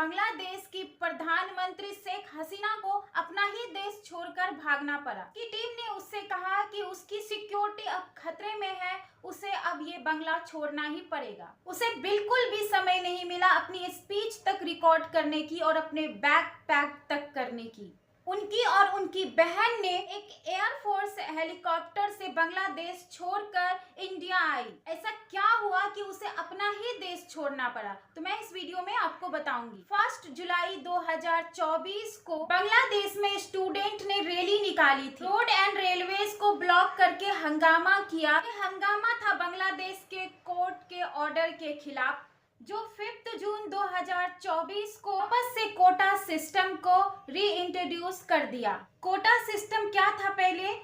बांग्लादेश की प्रधानमंत्री शेख हसीना को अपना ही देश छोड़कर भागना पड़ा कि टीम ने उससे कहा कि उसकी सिक्योरिटी अब खतरे में है, उसे अब ये बंगला छोड़ना ही पड़ेगा। उसे बिल्कुल भी समय नहीं मिला अपनी स्पीच तक रिकॉर्ड करने की और अपने बैग पैक तक करने की। उनकी और उनकी बहन ने एक एयरफोर्स हेलीकॉप्टर से बांग्लादेश छोड़कर इंडिया आई। ऐसा क्या हुआ कि उसे अपना ही देश छोड़ना पड़ा, तो मैं इस वीडियो में आपको बताऊंगी। 1 जुलाई 2024 को बांग्लादेश में स्टूडेंट ने रैली निकाली थी। रोड एंड रेलवेज को ब्लॉक करके हंगामा किया। ये हंगामा था बांग्लादेश के कोर्ट के ऑर्डर के खिलाफ, जो 5 जून 2024 को वापस से कोटा सिस्टम को री इंट्रोड्यूस कर दिया। कोटा सिस्टम क्या था पहले?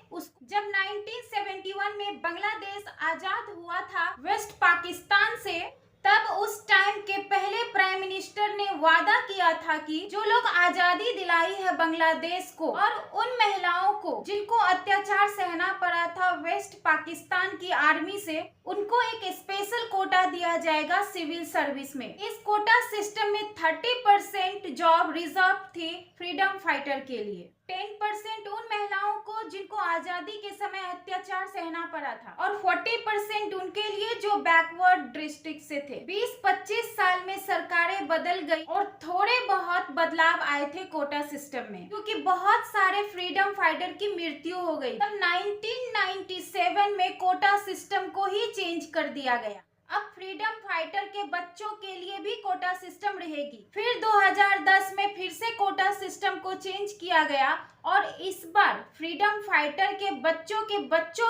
जब 1971 में बांग्लादेश आजाद हुआ था वेस्ट पाकिस्तान से, तब उस टाइम के पहले प्राइम मिनिस्टर ने वादा किया था कि जो लोग आजादी दिलाई है बांग्लादेश को और उन महिलाओं को जिनको अत्याचार सहना पड़ा था वेस्ट पाकिस्तान की आर्मी से, उनको एक स्पेशल कोटा दिया जाएगा सिविल सर्विस में। इस कोटा सिस्टम में 30% जॉब रिजर्व थी फ्रीडम फाइटर के लिए, 10% उन महिलाओं को जिनको आजादी के समय अत्याचार सहना पड़ा था और 40% उनके लिए जो बैकवर्ड डिस्ट्रिक्ट से थे। 20-25 साल में सरकारें बदल गई और थोड़े बहुत बदलाव आए थे कोटा सिस्टम में, क्योंकि बहुत सारे फ्रीडम फाइटर की मृत्यु हो गई। तब 1997 में कोटा सिस्टम को ही चेंज कर दिया गया। अब फ्रीडम फाइटर के बच्चों के लिए भी कोटा सिस्टम रहेगी। फिर 2010 में फिर से कोटा सिस्टम को चेंज किया गया और इस बार फ्रीडम फाइटर के बच्चों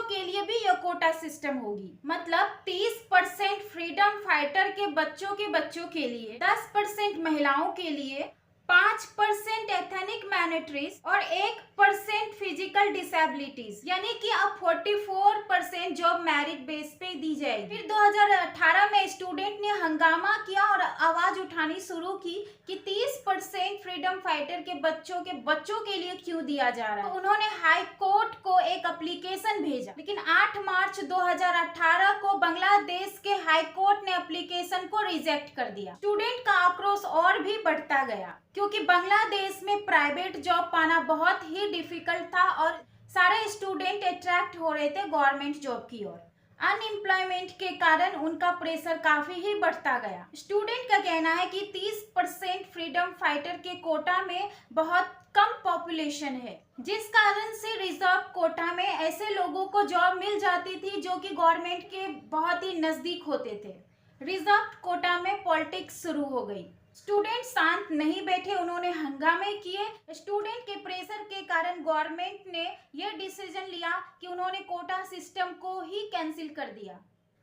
के लिए भी यह कोटा सिस्टम होगी। मतलब 30% फ्रीडम फाइटर के बच्चों के लिए, 10% महिलाओं के लिए, 5% एथनिक माइनॉरिटीज और 1% फिजिकल डिसेबिलिटीज, यानी कि अब 44% जॉब मेरिट बेस पे दी जाएगी। फिर 2018 में स्टूडेंट ने हंगामा किया और आवाज उठानी शुरू की कि 30% फ्रीडम फाइटर के बच्चों के लिए क्यों दिया जा रहा है। तो उन्होंने हाई कोर्ट को एक एप्लीकेशन भेजा, लेकिन 8 मार्च 2018 को बांग्लादेश के हाई कोर्ट ने एप्लीकेशन को रिजेक्ट कर दिया। स्टूडेंट का आक्रोश और भी बढ़ता गया, क्योंकि बांग्लादेश में प्राइवेट जॉब पाना बहुत ही डिफिकल्ट था और सारे स्टूडेंट अट्रैक्ट हो रहे थे गवर्नमेंट जॉब की ओर। अनएम्प्लॉयमेंट के कारण उनका प्रेशर काफी ही बढ़ता गया। स्टूडेंट का कहना है कि 30% फ्रीडम फाइटर के कोटा में बहुत कम पॉपुलेशन है, जिस कारण से रिजर्व कोटा में ऐसे लोगों को जॉब मिल जाती थी जो कि गवर्नमेंट के बहुत ही नजदीक होते थे। रिजर्व कोटा में पॉलिटिक्स शुरू हो गई। स्टूडेंट शांत नहीं बैठे, उन्होंने हंगामे किए। स्टूडेंट के प्रेशर के कारण गवर्नमेंट ने यह डिसीजन लिया कि उन्होंने कोटा सिस्टम को ही कैंसिल कर दिया।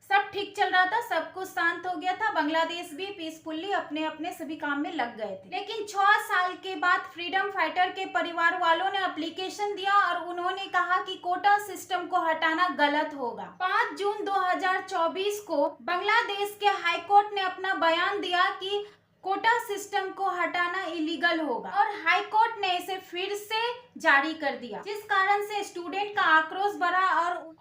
सब ठीक चल रहा था, सब कुछ शांत हो गया था, बांग्लादेश भी पीसफुली अपने अपने सभी काम में लग गए थे। लेकिन 6 साल के बाद फ्रीडम फाइटर के परिवार वालों ने एप्लीकेशन दिया और उन्होंने कहा कि कोटा सिस्टम को हटाना गलत होगा। 5 जून 2024 को बांग्लादेश के हाई कोर्ट ने अपना बयान दिया कि कोटा सिस्टम को हटाना इलीगल होगा और हाई कोर्ट ने इसे फिर से जारी कर दिया, जिस कारण से स्टूडेंट का आक्रोश बढ़ा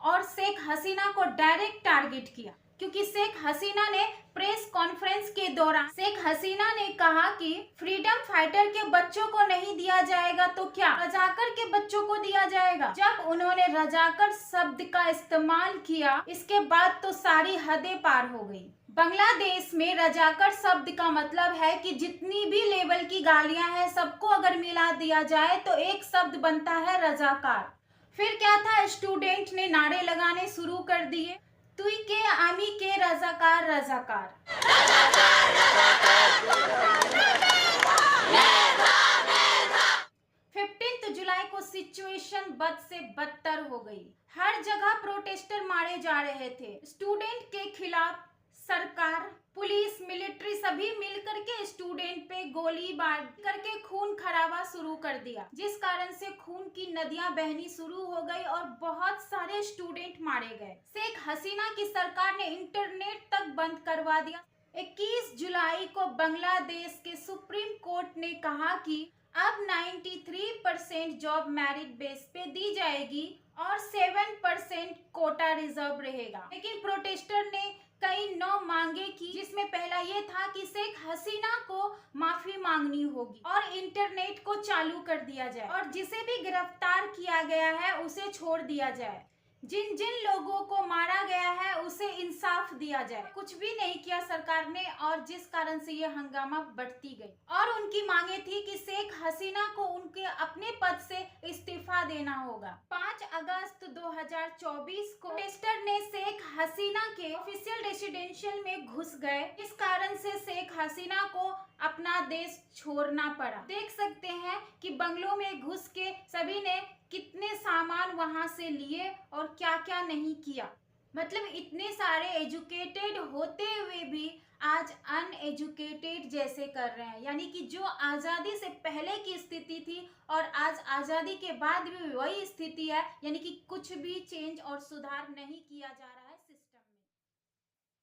और शेख हसीना को डायरेक्ट टारगेट किया, क्योंकि शेख हसीना ने प्रेस कॉन्फ्रेंस के दौरान कहा कि फ्रीडम फाइटर के बच्चों को नहीं दिया जाएगा तो क्या रजाकर के बच्चों को दिया जाएगा। जब उन्होंने रजाकर शब्द का इस्तेमाल किया, इसके बाद तो सारी हदें पार हो गई। बांग्लादेश में रजाकर शब्द का मतलब है कि जितनी भी लेवल की गालियां हैं सबको अगर मिला दिया जाए तो एक शब्द बनता है रजाकार। फिर क्या था, स्टूडेंट ने नारे लगाने शुरू कर दिए, तुई के आमी के रजाकार रजाकार। 15 जुलाई को सिचुएशन बद से बदतर हो गई। हर जगह प्रोटेस्टर मारे जा रहे थे। स्टूडेंट के खिलाफ सरकार, पुलिस, मिलिट्री सभी मिलकर के स्टूडेंट पे गोलीबार करके खून खराबा शुरू कर दिया, जिस कारण से खून की नदियां बहनी शुरू हो गई और बहुत सारे स्टूडेंट मारे गए। शेख हसीना की सरकार ने इंटरनेट तक बंद करवा दिया। 21 जुलाई को बांग्लादेश के सुप्रीम कोर्ट ने कहा कि अब 93% जॉब मेरिट बेस पे दी जाएगी और 7% कोटा रिजर्व रहेगा। लेकिन प्रोटेस्टर ने कई 9 मांगे की, जिसमें पहला ये था कि शेख हसीना को माफी मांगनी होगी और इंटरनेट को चालू कर दिया जाए और जिसे भी गिरफ्तार किया गया है उसे छोड़ दिया जाए। जिन जिन लोगों को मारा गया है उसे इंसाफ दिया जाए। कुछ भी नहीं किया सरकार ने और जिस कारण से ये हंगामा बढ़ती गई। और उनकी मांगे थी कि शेख हसीना को उनके अपने पद से इस्तीफा देना होगा। 5 अगस्त 2024 को प्रोटेस्टर ने शेख हसीना के ऑफिशियल रेसिडेंशियल में घुस गए। इस कारण से शेख हसीना को अपना देश छोड़ना पड़ा। देख सकते हैं कि बंगलों में घुस के सभी ने कितने सामान वहां से लिए और क्या क्या नहीं किया। मतलब इतने सारे एजुकेटेड होते हुए भी आज अनएजुकेटेड जैसे कर रहे हैं। यानी कि जो आज़ादी से पहले की स्थिति थी और आज आज़ादी के बाद भी वही स्थिति है। यानी कि कुछ भी चेंज और सुधार नहीं किया जा रहा है।